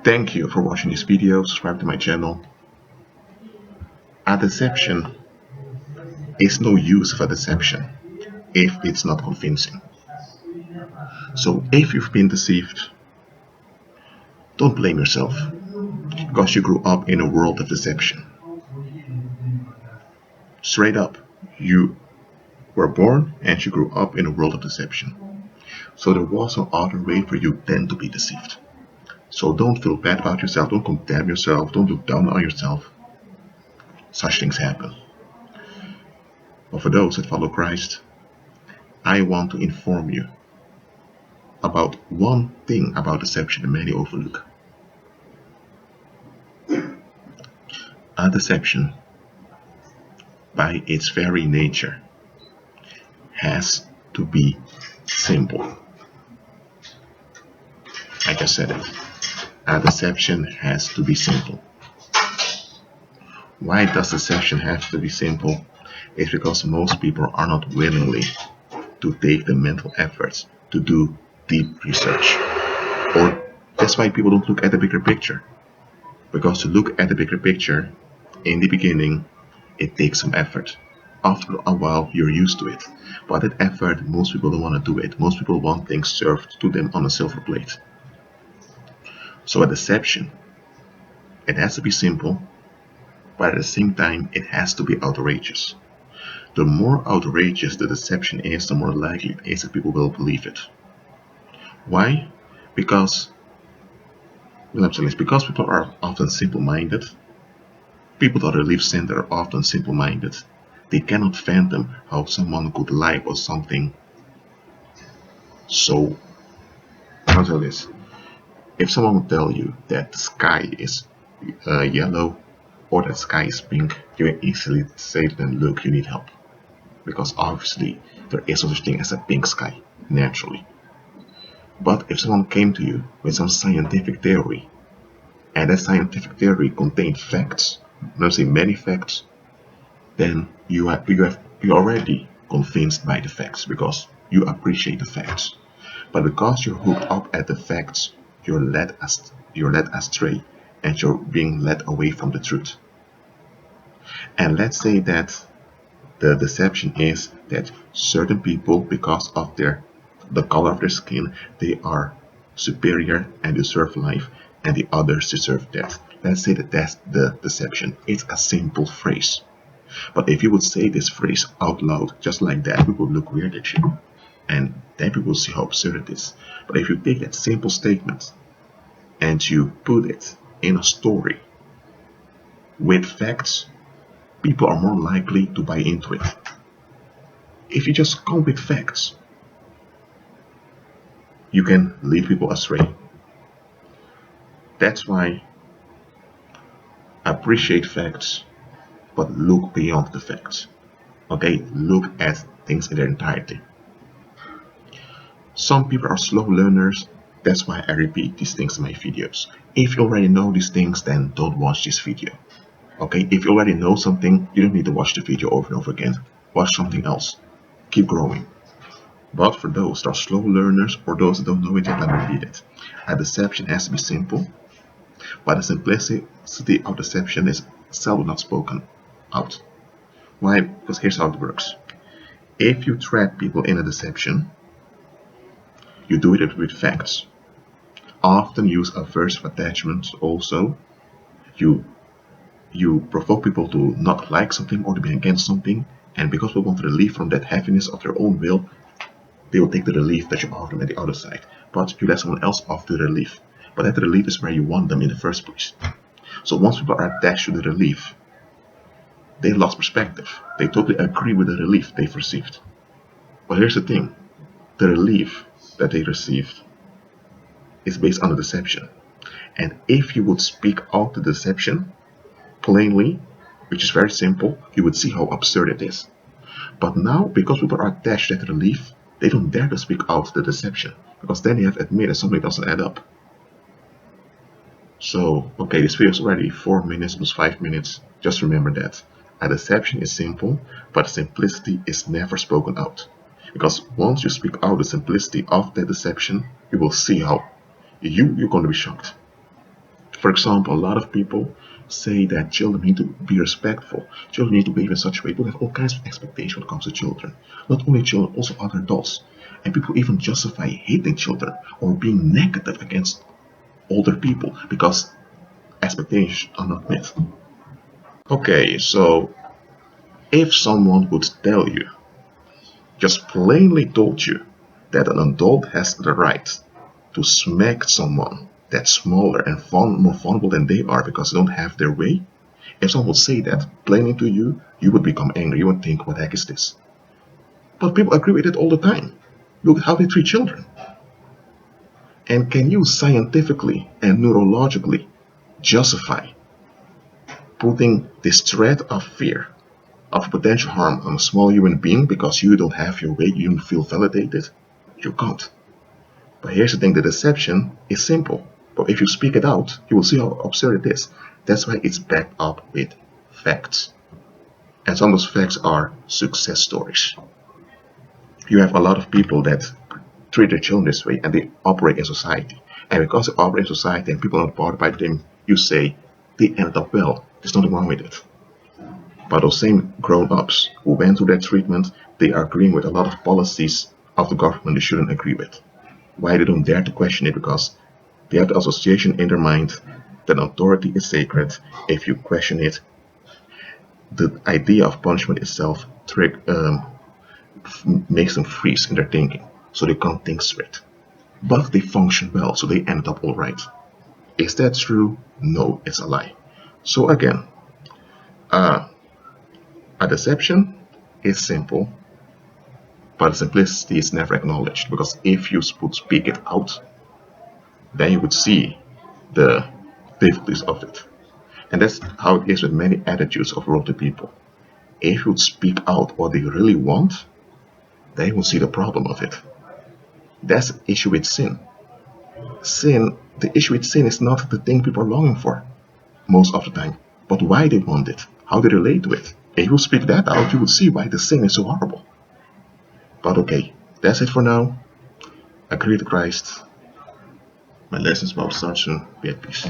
Thank you for watching this video. Subscribe to my channel. A deception is no use of a deception if it's not convincing. So if you've been deceived, don't blame yourself because you grew up in a world of deception. Straight up, you were born and you grew up in a world of deception. So there was no other way for you than to be deceived. So don't feel bad about yourself, don't condemn yourself, don't look down on yourself. Such things happen. But for those that follow Christ, I want to inform you about one thing about deception that many overlook. A deception, by its very nature, has to be simple. I just said it. A deception has to be simple. Why does deception have to be simple? It's because most people are not willingly to take the mental efforts to do deep research. Or that's why people don't look at the bigger picture. Because to look at the bigger picture, in the beginning, it takes some effort. After a while, you're used to it. But that effort, most people don't want to do it. Most people want things served to them on a silver plate. So a deception, it has to be simple, but at the same time, it has to be outrageous. The more outrageous the deception is, the more likely it is that people will believe it. Why? Because people are often simple-minded. People that are relief-centered are often simple-minded. They cannot fathom how someone could lie about something. So, I'll tell this. If someone would tell you that the sky is yellow or that the sky is pink, you can easily say to them, look, you need help. Because obviously, there is no such thing as a pink sky, naturally. But if someone came to you with some scientific theory, and that scientific theory contained facts, not say many facts, then you're already convinced by the facts because you appreciate the facts. But because you're hooked up at the facts, you're led astray, and you're being led away from the truth. And let's say that the deception is that certain people, because of the color of their skin, they are superior and deserve life, and the others deserve death. Let's say that that's the deception. It's a simple phrase. But if you would say this phrase out loud, just like that, people would look weird at you. And then people will see how absurd it is. But if you take that simple statement and you put it in a story with facts, people are more likely to buy into it. If you just come with facts, you can lead people astray. That's why appreciate facts, but look beyond the facts. Okay, look at things in their entirety. Some people are slow learners, that's why I repeat these things in my videos. If you already know these things, then don't watch this video. Okay, if you already know something, you don't need to watch the video over and over again. Watch something else. Keep growing. But for those that are slow learners or those that don't know it yet, let me repeat it. A deception has to be simple, but the simplicity of deception is seldom not spoken out. Why? Because here's how it works. If you trap people in a deception, you do it with facts. Often use aversive attachments also. You provoke people to not like something or to be against something, and because we want relief from that heaviness of their own will, they will take the relief that you offer them at the other side. But you let someone else off the relief. But that relief is where you want them in the first place. So once people are attached to the relief, they lost perspective. They totally agree with the relief they've received. But here's the thing. The relief that they received is based on a deception. And if you would speak out the deception plainly, which is very simple, you would see how absurd it is. But now, because people are attached to that relief, they don't dare to speak out the deception, because then they have admitted something doesn't add up. So, okay, this video is already 4 minutes, almost 5 minutes. Just remember that. A deception is simple, but simplicity is never spoken out. Because once you speak out the simplicity of that deception, you will see how you're going to be shocked. For example, a lot of people say that children need to be respectful, children need to behave in such a way. People have all kinds of expectations when it comes to children. Not only children, also other adults. And people even justify hating children or being negative against older people because expectations are not met. Okay, so if someone would tell you, just plainly told you, that an adult has the right to smack someone that's smaller and more vulnerable than they are because they don't have their way, if someone would say that plainly to you, you would become angry. You would think, what the heck is this? But people agree with it all the time. Look at how they treat children. And can you scientifically and neurologically justify putting this threat of fear of potential harm on a small human being because you don't have your way, you don't feel validated? You can't. But here's the thing, the deception is simple. But if you speak it out, you will see how absurd it is. That's why it's backed up with facts. And some of those facts are success stories. You have a lot of people that treat their children this way and they operate in society. And because they operate in society and people are not bothered by them, you say they ended up well. There's nothing wrong with it. But those same grown-ups who went through that treatment, they are agreeing with a lot of policies of the government they shouldn't agree with. Why they don't dare to question it? Because they have the association in their mind that authority is sacred. If you question it, the idea of punishment itself makes them freeze in their thinking, so they can't think straight. But they function well, so they end up alright. Is that true? No, it's a lie. So again, a deception is simple, but simplicity is never acknowledged, because if you would speak it out, then you would see the difficulties of it. And that's how it is with many attitudes of worldly people. If you would speak out what they really want, then you will see the problem of it. That's the issue with sin. The issue with sin is not the thing people are longing for most of the time, but why they want it, how they relate to it. If you speak that out, you will see why the sin is so horrible. But okay, that's it for now. Agree to Christ. My lessons about start soon. Be at peace.